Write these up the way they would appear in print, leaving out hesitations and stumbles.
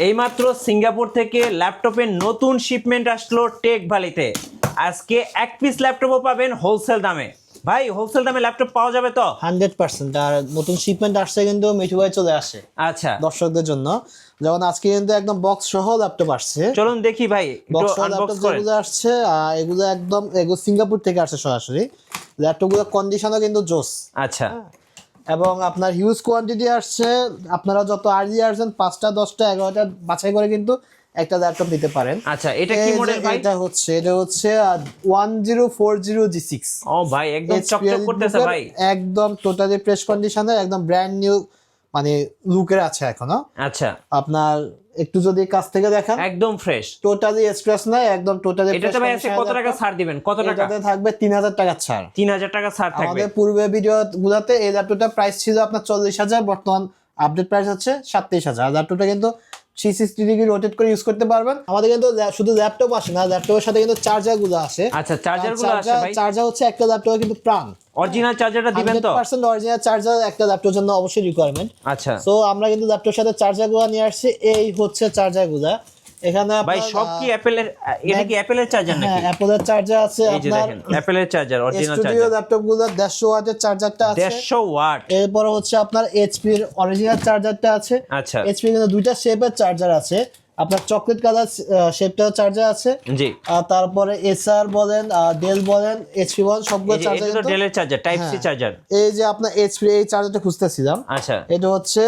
এইমাত্র সিঙ্গাপুর থেকে ল্যাপটপের নতুন শিপমেন্ট আসলো টেক ভ্যালিতে। আজকে এক পিস ল্যাপটপও পাবেন হোলসেল দামে। ভাই হোলসেল দামে ল্যাপটপ পাওয়া যাবে তো? 100%। আর নতুন শিপমেন্ট আসছে কিন্তু মিঠু ভাই চলে আসে আচ্ছা, দর্শকদের জন্য। যেমন আজকে কিন্তু একদম বক্স সহ ল্যাপটপ আসছে। চলুন দেখি ভাই, একটু বক্স সহ আনবক্স ল্যাপটপ করেন। যেগুলো আসছে এগুলো একদম সিঙ্গাপুর থেকে আসছে সরাসরি। ল্যাপটপগুলোর কন্ডিশনও কিন্তু জোস। আচ্ছা, এবং আপনার হিউজ কোয়ান্টিটি আসছে। আপনারা যত আর্লি আসবেন 5টা 10টা 11টা বাছাই করে কিন্তু একটা ল্যাপটপ নিতে পারেন। আচ্ছা, এটা কি মডেল ভাই? এটা হচ্ছে 1040 G6। ও ভাই একদম চকচক করতেছে ভাই, একদম টোটালি ফ্রেশ কন্ডিশনে, একদম ব্র্যান্ড নিউ মানে লুকের আছে এখনো। আচ্ছা, আপনার একটু যদি কাছ থেকে দেখেন একদম ফ্রেশ, টোটালি স্ক্র্যাচ নাই, একদম টোটালি। এটাতে ভাই আছে কত টাকা ছাড় দিবেন? কত টাকা? এটাতে থাকবে 3000 টাকা ছাড়। 3000 টাকা ছাড় থাকবে। আমাদের পূর্বে ভিডিও গুলাতে এই ল্যাপটপটার প্রাইস ছিল আপনার 40,000, বর্তমান আপডেট প্রাইস হচ্ছে 37,000। ল্যাপটপটা কিন্তু 360 ডিগ্রি রোটেট করে ইউজ করতে পারবেন। আমাদের কিন্তু শুধু ল্যাপটপ আসে না, ল্যাপটপের সাথে কিন্তু চার্জার গুলো আসে। আচ্ছা, চার্জার গুলো আসে ভাই? চার্জার হচ্ছে একটা ল্যাপটপে কিন্তু প্রাণ। অরিজিনাল চার্জারটা দিবেন তো? 100% অরিজিনাল চার্জার একটা ল্যাপটপের জন্য অবশ্যই রিকোয়ারমেন্ট। আচ্ছা, সো আমরা কিন্তু ল্যাপটপের সাথে চার্জার গুলো নিয়ে আসছি। এই হচ্ছে চার্জার গুলা। এখানে ভাই সব কি অ্যাপেলের? এটা কি অ্যাপেলের চার্জার নাকি? হ্যাঁ, অ্যাপলের চার্জার আছে। এই যে আপনার দেখেন অ্যাপেলের charger, original studio charger laptop গুলো 150 ওয়াটের চার্জারটা আছে। 150 ওয়াট। এরপর হচ্ছে আপনার এইচপি এর অরিজিনাল চার্জারটা আছে। আচ্ছা, এইচপি কিন্তু দুইটা শেপের চার্জার আছে। আপনার চকলেট কালার শেপটা চার্জার আছে। জি, আর তারপরে এসআর বলেন, ডেল বলেন, এইচপি বলেন, সবগুলো এটা চার্জার তো ডেলের চার্জার, টাইপ সি চার্জার। এই যে আপনার এইচপি এই চার্জারটা খুঁজতেছিলাম। আচ্ছা, এটা হচ্ছে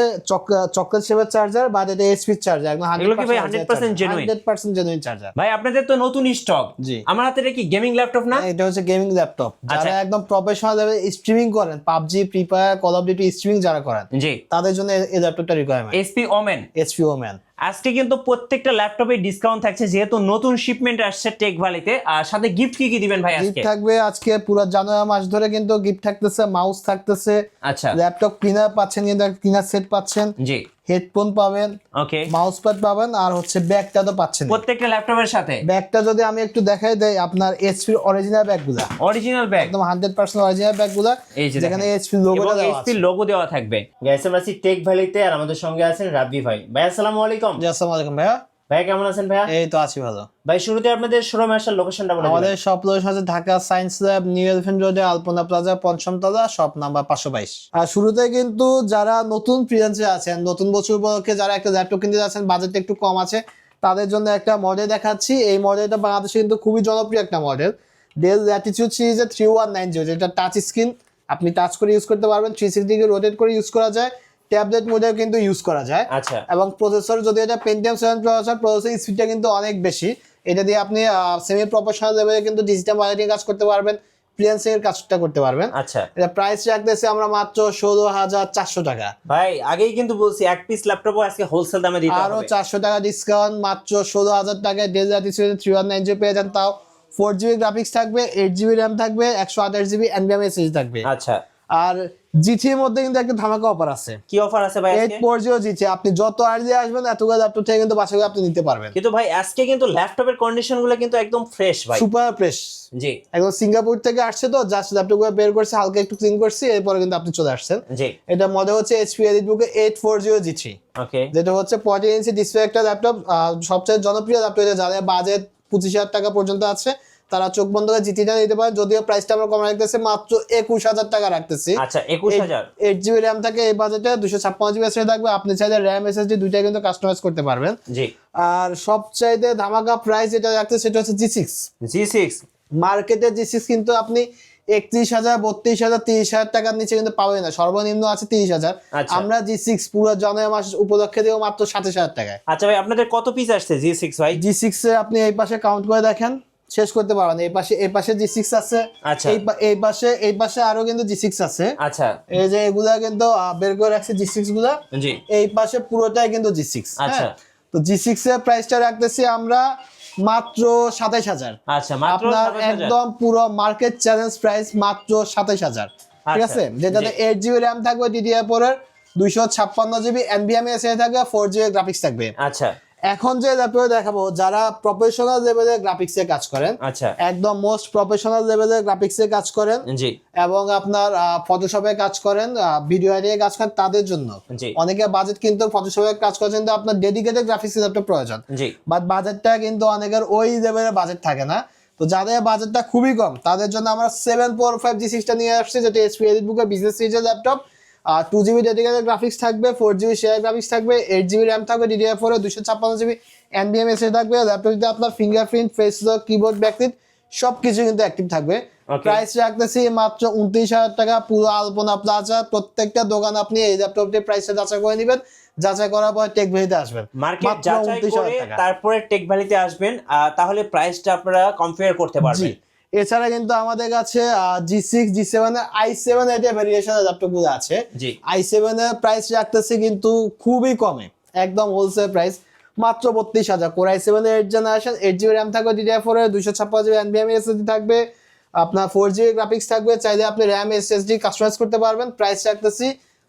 চকলেট শেপের চার্জার, বাট এটা এইচপি চার্জার, একদম এগুলো কি ভাই 100% জেনুইন? 100% genuine charger. ভাই আপনাদের তো নতুন স্টক। জি। আমার হাতে এটা কি গেমিং ল্যাপটপ না? এটা হচ্ছে গেমিং ল্যাপটপ। আচ্ছা। যারা একদম প্রফেশনাল লেভেলে স্ট্রিমিং করেন, PUBG, free fire, call of duty streaming যারা করেন, জি, তাদের জন্য এই ল্যাপটপটা requirement. SP women. HP woman. আজকে কিন্তু প্রত্যেকটা ল্যাপটপে ডিসকাউন্ট থাকছে, যেহেতু নতুন শিপমেন্ট আসছে টেক ভ্যালিতে। আর সাথে গিফট কি কি দিবেন ভাই গিফট আজকে? থাকবে আজকে পুরো জানুয়ারি মাস ধরে কিন্তু গিফট থাকতেছে। মাউস থাকতেছে, আচ্ছা, ল্যাপটপ ক্লিনার পাচ্ছেন, কিন্তু ক্লিনার সেট পাচ্ছেন, জি, হেডফোন পাবেন, ওকে। মাউস প্যাড পাবেন, আর হচ্ছে ব্যাগটা তো পাচ্ছেন। প্রত্যেকটা ল্যাপটপের সাথে ব্যাগটা যদি আমি একটু দেখাই দেই, আপনার এইচপি অরিজিনাল ব্যাগগুলা, অরিজিনাল ব্যাগ, একদম 100% অরিজিনাল ব্যাগগুলা, এই যে যেখানে দেখেন। এইচপি লোগোটা দেওয়া এসপি আছে। লোগো দেওয়া থাকবে। গাইস আমরা আছি টেক ভ্যালিতে, আর আমাদের সঙ্গে আছেন রাব্বি ভাই। ভাই আসসালামু আলাইকুম। জি, আসসালামু আলাইকুম ভাইয়া। ভাই কেমন আছেন ভাইয়া? এই তো আছি ভালো। ভাই শুরুতে আপনাদের শোরুমে আসার লোকেশনটা বলে দিবেন। আমাদের শপ লোকেশন আছে Dhaka science lab, new elephant রোডে, আলপনা প্লাজা, পঞ্চম তলা, শপ নাম্বার 522। আর শুরুতে কিন্তু যারা নতুন ফ্রিল্যান্সে আছেন, নতুন বছর উপলক্ষে যারা একটা ল্যাপটপ কিনতে যাচ্ছেন, বাজেট একটু কম আছে, তাদের জন্য একটা মডেল দেখাচ্ছি। এই মডেলটা বাংলাদেশে কিন্তু খুবই জনপ্রিয় একটা মডেল, ডেল ল্যাটিটিউড সিরিজের 3190। যেটা টাচ স্ক্রিন, আপনি টাচ করে ইউজ করতে পারবেন, 360 ডিগ্রি রোটেট করে ইউজ করা যায়, ট্যাবলেট মোডেও কিন্তু ইউজ করা যায়। আচ্ছা, এবং প্রসেসর যদি এটা পেন্টিয়াম 7 প্রসেসর, প্রসেসর স্পিডটা কিন্তু অনেক বেশি। এটা দিয়ে আপনি সেমি প্রফেশনাল লেভেলে কিন্তু ডিজিটাল মার্কেটিং কাজ করতে পারবেন, ফ্রিল্যান্সিং এর কাজটা করতে পারবেন। আচ্ছা এটা প্রাইস রাখতেছি আমরা মাত্র 16,400 টাকা। ভাই আগেই কিন্তু বলছি এক পিস ল্যাপটপও আজকে হোলসেল দামে দিতে আরো হবে। 400 টাকা ডিসকাউন্ট, মাত্র 16,000 টাকায় ডেল ল্যাটিটিউড 3190 পেয়ে যান। তাও 4GB গ্রাফিক্স থাকবে, 8GB র্যাম থাকবে, 128GB এনভিএমই এসএসডি থাকবে। আচ্ছা, আর জিটির মধ্যে কিন্তু একটা ধামাকা অফার আছে। কি অফার আছে ভাই আজকে? 840 জিটি, আপনি যত আর্লি আসবেন এতগুলো ল্যাপটপ থেকে কিন্তু বাছাই করে আপনি নিতে পারবেন। কিন্তু ভাই আজকে কিন্তু ল্যাপটপের কন্ডিশন গুলো কিন্তু একদম ফ্রেশ ভাই। Super fresh. জি, একদম সিঙ্গাপুর থেকে আসছে, তো জাস্ট ল্যাপটপগুলো বের করছে, হালকা একটু ক্লিন করছি, এরপরে কিন্তু আপনি চলে আসছেন। জি, এটা মডেল হচ্ছে এইচপি এলিটবুক 840 G3, ওকে। যেটা হচ্ছে 14 ইঞ্চি ডিসপ্লে একটা ল্যাপটপ। সবচেয়ে জনপ্রিয় ল্যাপটপ, এটা যাদের বাজেট 25,000 টাকা পর্যন্ত আছে, তারা চোখ বন্ধ করে জিটিটা নিতে পারে। যদিও প্রাইসটা আমরা কম রাখতেছি, মাত্র 21,000 টাকা রাখতেছি। আচ্ছা, 21,000। 8GB র্যাম থাকে এই বাজেটে, 256GB এসএসডি থাকবে। আপনি চাইলে র্যাম এসএসডি দুইটাই কিন্তু কাস্টমাইজ করতে পারবেন। জি, আর সবচাইতে ধামাকা প্রাইস যেটা রাখতে, সেটা হচ্ছে G6। G6। মার্কেটে G6 কিন্তু আপনি 31,000, 32,000, 30,000 টাকার নিচে কিন্তু পাবেন না, সর্বনিম্ন আছে 30,000। আচ্ছা। আমরা G6 পুরো জানুয়ারি মাস উপলক্ষে দেবো মাত্র 27,000 টাকায়। আচ্ছা ভাই আপনাদের কত পিস আসছে G6 ভাই? G6 এ আপনি এই পাশে কাউন্ট করে দেখেন, শেষ করতে পারবেন। এই পাশে G6 আছে। আচ্ছা। এই পাশে আরো কিন্তু G6 আছে। আচ্ছা, এই যে এগুলা কিন্তু বের করে রাখছে G6 গুলা। জি, এই পাশে পুরোটাই কিন্তু G6। আচ্ছা। তো G6 এর প্রাইসটা রাখতেছি আমরা মাত্র 27,000। আচ্ছা, মাত্র আপনার 27,000। একদম পুরো মার্কেট চ্যালেঞ্জ প্রাইস মাত্র 27,000। ঠিক আচ্ছা, আছে, যেটাতে 8GB র্যাম থাকবে, DDR4 এর 256GB এনভিএমই এসএসডি থাকবে, 4GB গ্রাফিক্স থাকবে। আচ্ছা, এখন যে ল্যাপটপ দেখাবো যারা প্রফেশনাল লেভেলের গ্রাফিক্সে কাজ করেন, আচ্ছা একদম মোস্ট প্রফেশনাল লেভেলের গ্রাফিক্সে কাজ করেন জি এবং আপনার ফটোশপে কাজ করেন, ভিডিও এডিটে কাজ করেন, তাদের জন্য। জি অনেকে বাজেট কিন্তু ফটোশপে কাজ করেন কিন্তু আপনার ডেডিকেটেড গ্রাফিক্স ল্যাপটপ প্রয়োজন, জি বাট বাজেটটা কিন্তু অনেকের ওই লেভেলের বাজেট থাকে না। তো যাদের বাজেটটা খুবই কম তাদের জন্য আমরা 745G6টা নিয়ে আসছি, যেটা এইচপি এলিটবুকের বিজনেস সিরিজের ল্যাপটপ। 2GB ডেডিকেটেড গ্রাফিক্স থাকবে, 4GB শেয়ার গ্রাফিক্স থাকবে, 8GB র্যাম থাকবে, DDR4 256GB NVMe এসএসডি থাকবে। ল্যাপটপটিতে আপনার fingerprint, face lock, keyboard, backlit সবকিছু কিন্তু অ্যাক্টিভ থাকবে। Okay. প্রাইস রাখতেছি মাত্র 29,000 টাকা, পুরো আলপনা প্লাজা। প্রত্যেকটা দোকান আপনি এই ল্যাপটপটির প্রাইসটা যাচাই করে নেবেন, যাচাই করার পর টেক ভ্যালিতে আসবেন, মার্কেট মাত্র যাচাই 29,000 করে টাকা। তারপরে টেক ভ্যালিতে আসবেন, তাহলে প্রাইসটা আপনারা কম্পেয়ার করতে জি, পারবেন। এছাড়া কিন্তু আমাদের কাছে G6 G7 এর i7 এর ভেরিয়েশনের ল্যাপটপগুলো আছে। জি i7 এর প্রাইস রাখতেছি কিন্তু খুবই কমে, একদম হোলসেল প্রাইস মাত্র 32,000। কোর i7 এর 8th জেনারেশন, 8GB র্যাম থাকবে, DDR4 এর 256GB NVMe এসএসডি থাকবে, আপনার 4GB গ্রাফিক্স থাকবে। চাইলে আপনি র্যাম এসএসডি কাস্টমাইজ করতে পারবেন। প্রাইস রাখতেছি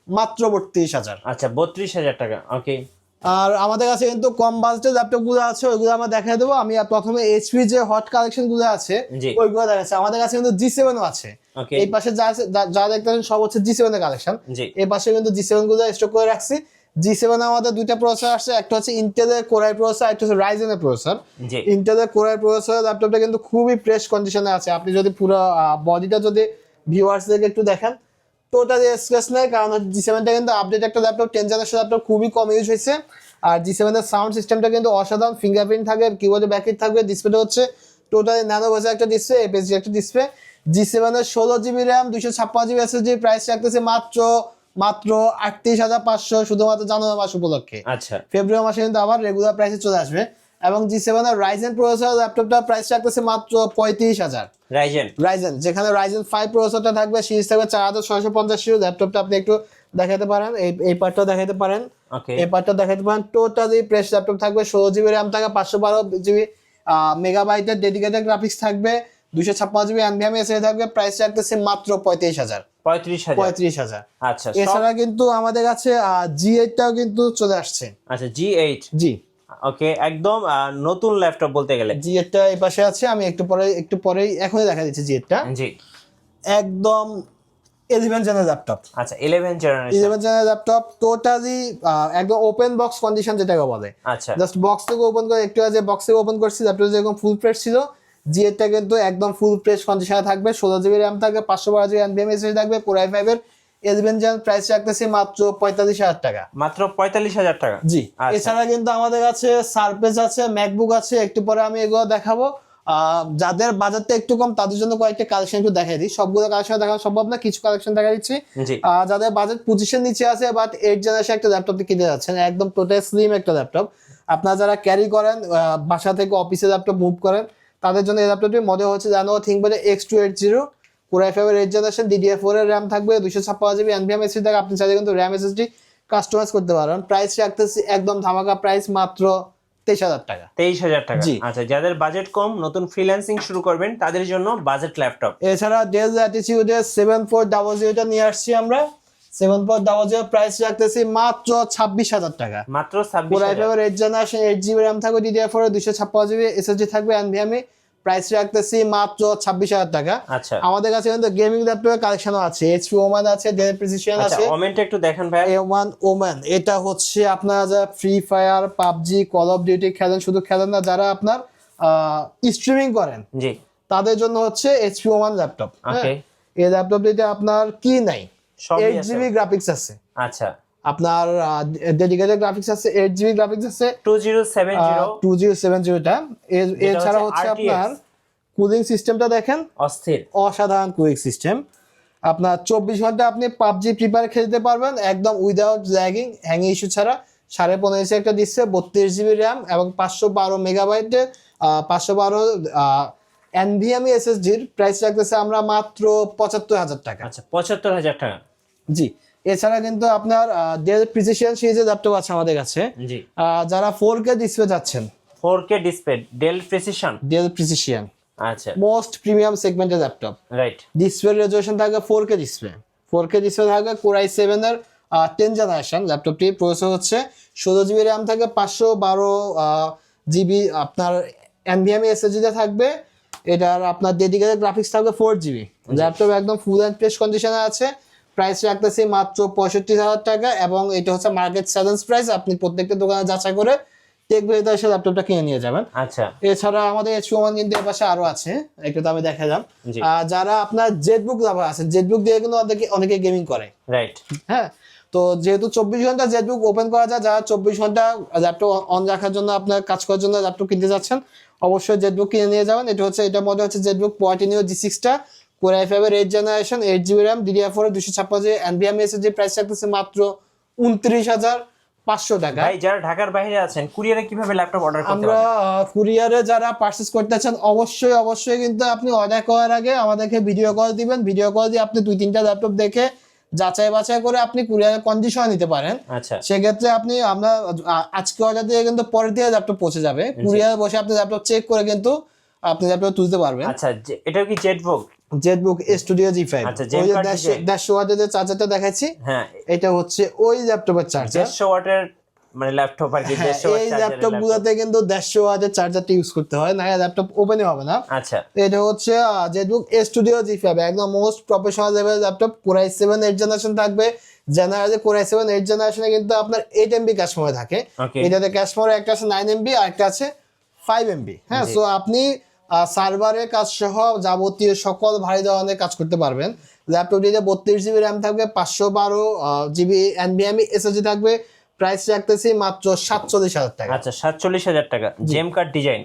মাত্র 32,000। আচ্ছা 32,000 টাকা। ওকে আর আমাদের কাছে কিন্তু কম বাজেটের ল্যাপটপ গুলো আছে, ওইগুলো আমরা দেখাই দেবো। আমি প্রথমে এইচপি যে হট কালেকশন গুলো আছে জি। ওইগুলো দেখাচ্ছি। আমাদের কাছে কিন্তু G7 ও আছে। ওকে এই পাশে যা আছে, যা দেখতেছেন সব হচ্ছে G7 এর কালেকশন। জি এই পাশে কিন্তু G7 গুলো স্টক করে রাখছি। G7 আমাদের দুইটা প্রসেসর আসছে, একটা হচ্ছে ইন্টেলের কোরাই প্রসেসর, একটা হচ্ছে রাইজেনের প্রসেসর। জি ইন্টেলের কোরাই প্রসেসর ল্যাপটপটা কিন্তু খুবই ফ্রেশ কন্ডিশনে আছে। আপনি যদি পুরো বডিটা যদি ভিউয়ার্সদেরকে একটু দেখেন, টোটালি স্ক্র্যাচ নেই, কারণ G7টা কিন্তু আপডেট একটা ল্যাপটপ, 10 জেনারেশন ল্যাপটপ, খুবই কম ইউজ হয়েছে। আর G7 এর সাউন্ড সিস্টেমটা কিন্তু অসাধারণ, ফিঙ্গারপ্রিন্ট থাকে, কিবোর্ডে ব্যাকলিট থাকবে, ডিসপ্লেটা হচ্ছে টোটালি ন্যানো ভয়েসের একটা ডিসপ্লে, এপিএসডি একটা ডিসপ্লে। G7 এর 16GB RAM, 256GB SSD, price রাখতেছে মাত্র 38,500 শুধুমাত্র জানুয়ারি মাস উপলক্ষে। আচ্ছা ফেব্রুয়ারি মাসে কিন্তু আবার রেগুলার প্রাইসে চলে আসবে। এবং G7 এর রাইজেন প্রসেসর ল্যাপটপটা প্রাইস রাখতেছে মাত্র 35,000। রাইজেন, যেখানে রাইজেন 5 প্রসেসরটা থাকবে, সিরিজ থাকবে 4650 সিরিজ। ল্যাপটপটা আপনি একটু দেখাতে পারেন, এই পার্টটা দেখাতে পারেন, ওকে এই পার্টটা দেখাতে পারেন। টোটালি ফ্রেশ ল্যাপটপ থাকবে, 16GB র্যাম থাকবে, 512GB মেগাবাইটের ডেডিকেটেড গ্রাফিক্স থাকবে, 256GB NVMe এসএসডি থাকবে। প্রাইস রাখতেছে মাত্র 35,000। 35,000 আচ্ছা এছাড়া কিন্তু আমাদের কাছে G8টাও কিন্তু চলে আসছে। আচ্ছা G8 জি, ওকে একদম নতুন ল্যাপটপ বলতে গেলে। G8টা এই পাশে আছে, আমি একটু পরেই এখনই দেখা দিচ্ছি G8টা। জি একদম 11 জেনারেল ল্যাপটপ। আচ্ছা 11 জেনারেশন 11 জেনারেল ল্যাপটপ, টোটালি একদম ওপেন বক্স কন্ডিশন যেটাকে বলে। আচ্ছা জাস্ট বক্স থেকে ওপেন করে, একটু আগে বক্স থেকে ওপেন করছি, ল্যাপটপ যেরকম ফুল ফ্রেশ ছিল, G8টা কিন্তু একদম ফুল ফ্রেশ কন্ডিশনে থাকবে। 16GB র্যাম থাকবে, 512GB NVMe এসএসডি থাকবে, কোর i5 এর 11 জেন। প্রাইস রাখতেছি মাত্র 45,000 টাকা। মাত্র 45,000 টাকা। জি, আচ্ছা। এছাড়া কিন্তু আমাদের কাছে সারফেস আছে, ম্যাকবুক আছে, একটু পরে আমি এগুলো দেখাবো। যাদের বাজারটা একটু কম তাদের জন্য কয়েকটা কালেকশন একটু দেখাই দিই। সবগুলো কালেকশন দেখানো সম্ভব না, কিছু কালেকশন দেখা দিচ্ছি। জি যাদের বাজেট 25-এর নিচে আছে বাট 8 জেনারেশন একটা ল্যাপটপ কিনতে যাচ্ছেন, একদম টোটাল স্লিম একটা ল্যাপটপ, আপনারা যারা ক্যারি করেন, বাসা থেকে অফিসে ল্যাপটপ মুভ করেন, তাদের জন্য এই ল্যাপটপটির মডেল হচ্ছে Lenovo ThinkPad X280, core i5 এর 8th জেনারেশন, DDR4 এর র্যাম থাকবে, 256GB NVMe এসএসডি থাকবে। আপনি চাইলে কিন্তু র্যাম এসএসডি কাস্টমাইজ করতে পারেন। প্রাইস রাখতেছি একদম ধামাকা প্রাইস, মাত্র 23,000 টাকা। 23,000 টাকা। জি। আচ্ছা যাদের বাজেট কম, নতুন ফ্রিল্যান্সিং শুরু করবেন, তাদের জন্য বাজেট ল্যাপটপ। এছাড়া ডেল ল্যাটিটিউডের 7400 নিয়ে আসছি আমরা। 7400 প্রাইস রাখতেছি মাত্র 26,000 টাকা। মাত্র কোর i5 26,000। এর 8th জেনারেশন, 8GB র্যাম থাকবে, DDR4 এর 256GB এসএসডি থাকবে, NVMe। প্রাইস রাখতেছি মাত্র 26,000 টাকা। আচ্ছা আমাদের কাছে কিন্তু গেমিং ল্যাপটপের কালেকশনও আছে, HP ওমান আছে, ডেল প্রিসিশন আচ্ছা আছে। কমেন্টটা একটু দেখেন ভাই। A1 ওমান, এটা হচ্ছে আপনারা যারা free fire, PUBG, call of duty খেলেন, শুধু খেলেন না, যারা আপনার স্ট্রিমিং করেন, জি তাদের জন্য হচ্ছে HP ওমান ল্যাপটপ। ওকে এই ল্যাপটপটিতে আপনার কি নাই, সবই আছে। 8GB গ্রাফিক্স আছে, আচ্ছা আপনার ডেডিকেটেড গ্রাফিক্স আছে, 8GB গ্রাফিক্স আছে, 2070 2070টা। এছাড়া হচ্ছে RTX আপনার কুলিং সিস্টেমটা দেখেন, অস্থির। অসাধারণ কুলিং সিস্টেম। আপনার 24 ঘন্টা আপনি পাবজি প্রিপেয়ার খেলতে পারবেন একদম উইদাউট ল্যাগিং, হ্যাং ইস্যু ছাড়া। 15.5 ইঞ্চি একটা ডিসপ্লে, 32GB র্যাম এবং 512 মেগাবাইটের 512 NVMe এসএসডির। প্রাইস রাখতেছে আমরা মাত্র 75,000 টাকা। আচ্ছা 75,000 টাকা। জি, এছাড়া কিন্তু আপনার ডেল প্রিসিশন সিরিজের ল্যাপটপ আছে আমাদের কাছে। জি যারা 4K ডিসপ্লে যাচ্ছেন, 4K display, Dell Precision. Dell Precision আচ্ছা মোস্ট প্রিমিয়াম সেগমেন্টের ল্যাপটপ। রাইট। ডিসপ্লে রেজলিউশন থাকবে 4K ডিসপ্লে, 4K ডিসপ্লে থাকবে, কোর i7 এর 10 জেনারেশন ল্যাপটপটি। প্রসেসর হচ্ছে 16 GB র্যাম থাকবে, 512 GB আপনার NVMe SSD থাকবে। এটার আপনার ডেডিকেটেড গ্রাফিক্স থাকবে 4 GB। ল্যাপটপ একদম ফুল অ্যান্ড ফ্রেশ কন্ডিশনে আছে। প্রাইস রাখতেছি মাত্র 65,000 টাকা, এবং এটা হচ্ছে মার্কেট চ্যালেঞ্জ প্রাইস। আপনি প্রত্যেকটা দোকানে যাচাই করে টেক ভ্যালিতে এসে ল্যাপটপটা কিনে নিয়ে যাবেন। আচ্ছা, এছাড়া আমাদের H1 কিন্তু এর পাশে আরো আছে, একটু তো আমি দেখালাম। জি। যারা আপনার জেটবুক লাভার আছে, জেটবুক দিয়ে কিন্তু অনেকে গেমিং করে। রাইট। হ্যাঁ, তো যেহেতু 24 ঘন্টা জেটবুক ওপেন করা যায়, যারা 24 ঘন্টা ল্যাপটপ অন রাখার জন্য, আপনার কাজ করার জন্য ল্যাপটপ কিনতে যাচ্ছেন, অবশ্যই জেটবুক কিনে নিয়ে যাবেন। এটার মধ্যে হচ্ছে জেটবুক Portino G6টা, Core i5 এর 8 জেনারেশন, 8 GB র্যাম, DDR4 এর 256 NVMe SSD। প্রাইস রাখতেছে মাত্র 29,500 টাকা। ভাই যারা ঢাকার বাইরে আছেন কুরিয়ারে কিভাবে ল্যাপটপ অর্ডার করতে আমরা পারবেন? কুরিয়ারে যারা পারচেজ করতে চান, অবশ্যই কিন্তু আপনি অর্ডার করার আগে আমাদেরকে ভিডিও কল দিবেন। ভিডিও কল দিয়ে আপনি 2-3টা ল্যাপটপ দেখে যাচাই বাছাই করে আপনি কুরিয়ারের কন্ডিশন নিতে পারেন। আচ্ছা, সেক্ষেত্রে আমরা আজকে অর্ডার দিয়ে কিন্তু পরের দিকে ল্যাপটপ পৌঁছে যাবে। কুরিয়ারে বসে আপনি ল্যাপটপ চেক করে কিন্তু আপনি ল্যাপটপ তুলতে পারবেন। আচ্ছা, এটাও কি জেটবুক? Jetbook studio G5। আচ্ছা, ওই যে Zen card 150 ওয়াটের যে চার্জারটা দেখাচ্ছি, হ্যাঁ, এটা হচ্ছে ওই ল্যাপটপের চার্জার। 150 ওয়াটের মানে ল্যাপটপ আর কি, 150 ওয়াট এই চার্জারের ল্যাপটপ গুলোতে কিন্তু 150 ওয়াটের চার্জারটা ইউজ করতে হয়, না ল্যাপটপ ওপেনই হবে না। আচ্ছা, এটা হচ্ছে জেটবুক স্টুডিও G5, একদম most professional level laptop. Core i7 8 generation থাকবে। জেনারেলি Core i7 8 জেনারেশনে কিন্তু আপনার 8 MB ক্যাশ মেমরি থাকে। Okay. এটাতে ক্যাশ মেমরি একটা আছে 9 MB আর একটা আছে 5 MB। হ্যাঁ, সো আপনি সার্ভারের কাজ সহ যাবতীয় সকল ভারী ধরনের কাজ করতে পারবেন। ল্যাপটপটিতে 32 GB র্যাম থাকবে, 512 GB NVMe SSD থাকবে। প্রাইস রাখতেছি মাত্র 47,000 টাকা। আচ্ছা, 47,000 টাকা। জেম কার্ড ডিজাইন।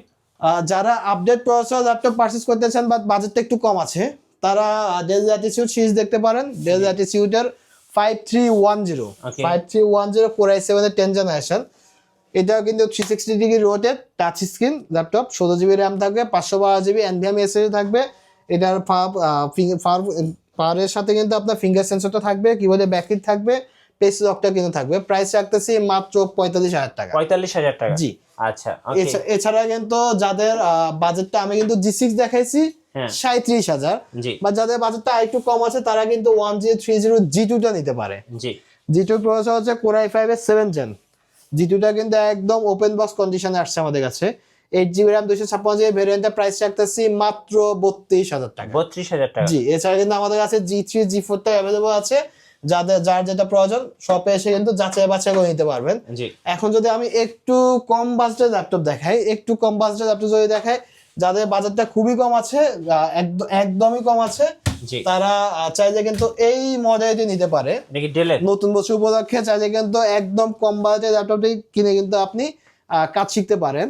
যারা আপডেট প্রসেসর ল্যাপটপ পারচেজ করতে চান বাট বাজেটটা একটু কম আছে, তারা ডেল ল্যাটিটিউড সিরিজ দেখতে পারেন। Del ল্যাটিটিউডের 5310 Okay. 5310 Core i7 এর 10 জেনারেশন। এটাও কিন্তু 360 degree rotate touch screen laptop. 16 GB RAM থাকবে, 512 GB NVMe SSD থাকবে। এটার পাওয়ারের সাথে কিন্তু আপনার ফিঙ্গার সেন্সরটা থাকবে, কিবোর্ডে ব্যাকলিট থাকবে, পেজ লকটা কিন্তু থাকবে। প্রাইস রাখতেছি মাত্র 45,000 টাকা। 45,000 টাকা। জি। আচ্ছা, ওকে। এছাড়া কিন্তু যাদের বাজেটটা, আমি কিন্তু G6 দেখাইছি হ্যাঁ। 37,000, জি, বা যাদের বাজেটটা একটু কম আছে তারা কিন্তু 1030 G2 টা নিতে পারে। জি, G2 প্রসেসর হচ্ছে Core i5 এর 7 জেন। G2 টা কিন্তু একদম ওপেন বক্স কন্ডিশনে আসছে আমাদের কাছে। 8 GB র্যাম, 256 GB ভেরিয়েন্টের প্রাইস রাখতেছি মাত্র 32,000 টাকা। 32,000 টাকা। জি। এছাড়া কিন্তু আমাদের কাছে G3 G4 টা অ্যাভেলেবল আছে। যার যেটা প্রয়োজন শপে এসে কিন্তু যাচাই বাছাই করে নিতে পারবেন। জি, এখন যদি আমি একটু কম বাজেটের ল্যাপটপ দেখাই, যদি দেখাই, যাদের বাজেটটা খুবই কম আছে, একদমই কম আছে, জি। তারা চাইলে কিন্তু এই মডেলটি নিতে পারে। এটা কি ডেলের? নতুন বছর উপলক্ষে চাইলে কিন্তু একদম কম বাজেটের ল্যাপটপটি কিনে কিন্তু আপনি কাজ শিখতে পারেন।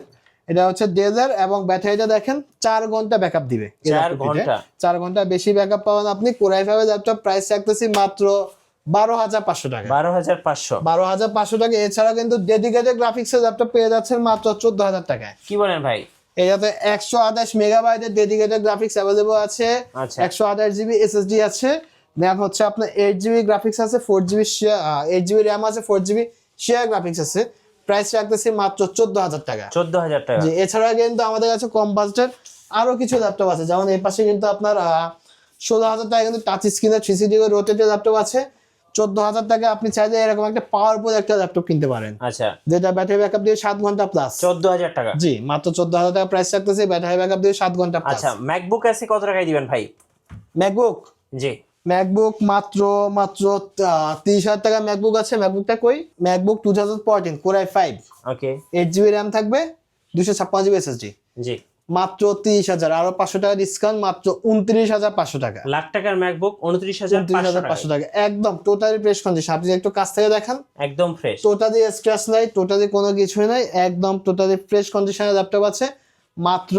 এটা হচ্ছে ডেলের, এবং ব্যাটারিটা দেখেন 4 ঘন্টা ব্যাকআপ দিবে। 4 ঘন্টা? 4 ঘন্টা বেশি ব্যাকআপ পাবেন আপনি। Core i5 এর ল্যাপটপ প্রাইস রাখতেছি মাত্র 12,500 টাকা। 12,500। 12,500 টাকা। এছাড়া কিন্তু ডেডিকেটেড গ্রাফিক্সের ল্যাপটপ পেয়ে যাচ্ছেন মাত্র 14,000 টাকায়। কি বলেন ভাই? এটাতে 128 মেগাবাইটের ডেডিকেটেড গ্রাফিক্স অ্যাভেলেবল আছে। আচ্ছা। 128 GB SSD আছে। র্যাম হচ্ছে আপনার 8 GB গ্রাফিক্স আছে, 4 GB 8 GB র্যাম আছে, 4 GB শেয়ার গ্রাফিক্স আছে। প্রাইস রাখতেছি মাত্র 14,000 টাকা। 14,000 টাকা। জি। এছাড়া কিন্তু আমাদের কাছে কম বাজেটের আরো কিছু ল্যাপটপ আছে, যেমন এই পাশে কিন্তু আপনার 16,000 টাকা কিন্তু টাচ স্ক্রিনের 360 ডিগ্রি রোটেটেড ল্যাপটপ আছে। 14,000 টাকা আপনি চাইলে এরকম একটা পাওয়ারফুল একটা ল্যাপটপ কিনতে পারেন, আচ্ছা, যেটা ব্যাটারি ব্যাকআপ দিয়ে 7 ঘন্টা প্লাস। 14,000 টাকা। জি, মাত্র 14,000 টাকা প্রাইস রাখতেছে, ব্যাটারি ব্যাকআপ দিয়ে 7 ঘন্টা প্লাস। আচ্ছা, ম্যাকবুক এসে কত টাকায় দিবেন ভাই? ম্যাকবুক জি, মাত্র 30,000 টাকা ম্যাকবুক আছে। ম্যাকবুকটা কই? ম্যাকবুক 2014 Core i5, ওকে। 8 GB র্যাম থাকবে, 256 GB SSD। জি। মাত্র 30,000, আরো 500 টাকা ডিসকাউন্ট, মাত্র 29,500 টাকা। লাখ টাকার ম্যাকবুক 29,500 29,500 টাকা, একদম টোটালি ফ্রেশ কন্ডিশন। আপনি একটু কাছ থেকে দেখান, একদম ফ্রেশ। টোটালি স্ক্র্যাচ নাই, টোটালি কোনো কিছুই নাই, একদম টোটালি ফ্রেশ কন্ডিশনের ল্যাপটপ আছে মাত্র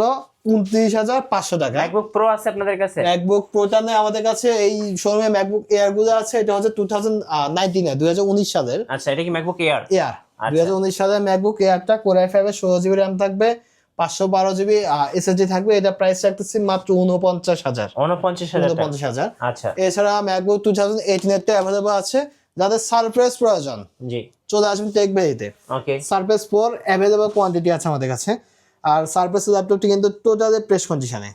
29,500 টাকা। ম্যাকবুক প্রো আছে আপনাদের কাছে? ম্যাকবুক প্রোটা নেই আমাদের কাছে। এই শোরুমে ম্যাকবুক এয়ার গুলো আছে। এটা হচ্ছে 2019 সালের আচ্ছা, এটা কি ম্যাকবুক এয়ার? এয়ার। আচ্ছা। 2019 সালের ম্যাকবুক এয়ারটা Core i5 এর 16 GB র্যাম থাকবে, 512 GB SSD থাকবে। এটা প্রাইস রাখতেছি মাত্র 49,000। 49,000 টাকা। 49,000। আচ্ছা, এছাড়া ম্যাকবুক 2018 এর টা অ্যাভেলেবল আছে। যাদের সারফেস প্রয়োজন জি, চলে আসবেন টেক ভ্যালিতে। ওকে। সারফেস 4 অ্যাভেলেবল কোয়ান্টিটি আছে আমাদের কাছে। আর সারফেস ল্যাপটপটি কিন্তু টোটালি ফ্রেশ কন্ডিশনে,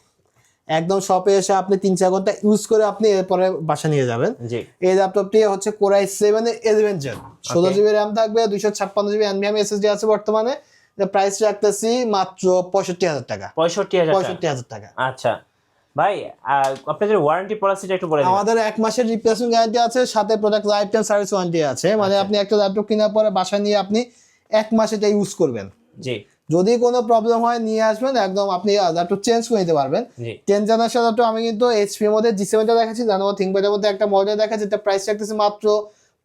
একদম শপে এসে আপনি 3-4 ঘন্টা ইউজ করে আপনি এরপরে বাসা নিয়ে যাবেন। জি এই ল্যাপটপটি হচ্ছে Core i7 এর 11 জেন, 16 জিবি র্যাম থাকবে, 256 জিবি NVMe SSD আছে বর্তমানে। প্রাইস রাখতেছি মাত্র 65,000 টাকা। 65,000 টাকা। আচ্ছা ভাই, আপনাদের ওয়ারেন্টি পলিসিটা একটু বলে দিন। আমাদের 1 মাসের রিপ্লেসমেন্ট গ্যারান্টি আছে, সাথে product life time service warranty আছে। মানে আপনি একটা ল্যাপটপ কেনার পরে বাসায় নিয়ে আপনি 1 মাস এটা ইউজ করবেন। জি যদি কোনো প্রবলেম হয় নিয়ে আসবেন, একদম আপনি ল্যাপটপ চেঞ্জ করে নিতে পারবেন। জি 10 জেনারেশন ল্যাপটপ আমি কিন্তু এইচপি এর মধ্যে G7 টা দেখাচ্ছি, Lenovo ThinkPad এর মধ্যে একটা মডেল দেখাচ্ছি, এটা প্রাইস রাখতেছি মাত্র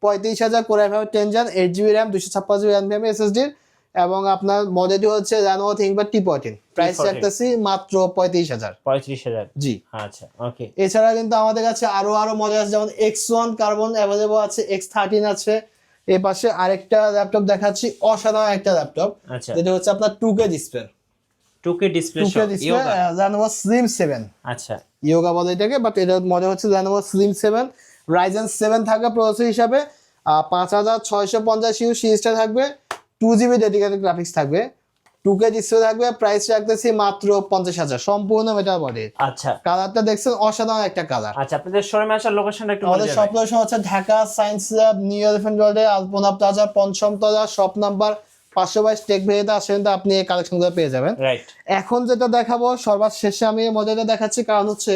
35,000। Core i5 10 gen, 8 GB RAM, 256 GB NVMe SSD, এবং আপনার মডেলটি হচ্ছে Lenovo ThinkPad T14, প্রাইস রাখতেছি মাত্র 35,000। 35,000 জি আচ্ছা ওকে। এছাড়া কিন্তু আমাদের কাছে আরো মডেল আছে, যেমন X1 কার্বন অ্যাভেলেবল আছে, X13 আছে। এই পাশে আরেকটা ল্যাপটপ দেখাচ্ছি, অসাধারণ একটা ল্যাপটপ, আচ্ছা যেটা হচ্ছে আপনার 2K display, 2K display 2K display, Lenovo Slim 7 আচ্ছা ইয়োগা বলে এটাকে, বাট এটার মডেল হচ্ছে Lenovo Slim 7, Ryzen 7 থাকবে প্রসেসর হিসাবে, 5650U সিরিজটা থাকবে, 2GB ডেডিকেটেড গ্রাফিক্স থাকবে, 2K ডিসপ্লে থাকবে। প্রাইস রাখতেছি মাত্র 50,000, সম্পূর্ণ মেটাল বডি। আচ্ছা কালারটা দেখছেন অসাধারণ একটা কালার। আচ্ছা আপনাদের শোরুমে আসার লোকেশনটা একটু বলে আমাদের দিন শপ লোকেশন হচ্ছে Dhaka science lab, new elephant রোডে, আলপনা প্লাজা, পঞ্চম তলা, শপ নাম্বার 522। টেক ভেরিতে আসেন তো আপনি এই কালেকশনগুলো পেয়ে যাবেন। রাইট। এখন যেটা দেখাবো সর্বশেষে আমি এই মডেলটা দেখাচ্ছি, কারণ হচ্ছে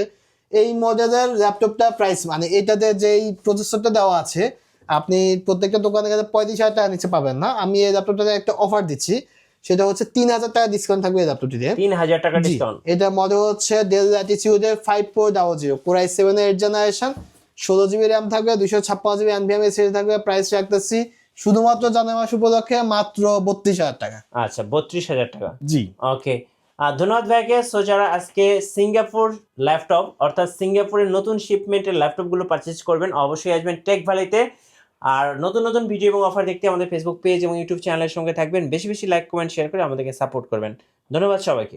এই মডেলের ল্যাপটপটা প্রাইস, মানে এটাতে যেই প্রসেসরটা দেওয়া আছে আপনি প্রত্যেকটা দোকানে গেলে 35,000 টাকা নিচে পাবেন না। আমি এই ল্যাপটপটাতে একটা অফার দিচ্ছি, সেটা হচ্ছে 3,000 টাকা ডিসকাউন্ট থাকবে এই ল্যাপটপটিতে। 3,000 টাকা জি, ডিসকাউন্ট। এটা মডেল হচ্ছে ডেল ল্যাটিটিউডের 5400, Core i7 এর 8 জেনারেশন, 16 জিবি র্যাম থাকবে, 256 জিবি NVMe SSD থাকবে। প্রাইস রাখতেছি শুধুমাত্র জানুয়ারি মাস উপলক্ষে মাত্র 32,000 টাকা। আচ্ছা 32,000 টাকা। জি ওকে, ধন্যবাদ ভাইকে। সো যারা আজকে সিঙ্গাপুর ল্যাপটপ অর্থাৎ সিঙ্গাপুরের নতুন শিপমেন্টের ল্যাপটপগুলো পারচেজ করবেন, অবশ্যই আসবেন টেক ভ্যালিতে। আর নতুন নতুন ভিডিও এবং অফার দেখতে আমাদের ফেসবুক পেজ এবং ইউটিউব চ্যানেলের সঙ্গে থাকবেন। বেশি বেশি লাইক কমেন্ট শেয়ার করে আমাদেরকে সাপোর্ট করবেন। ধন্যবাদ সবাইকে।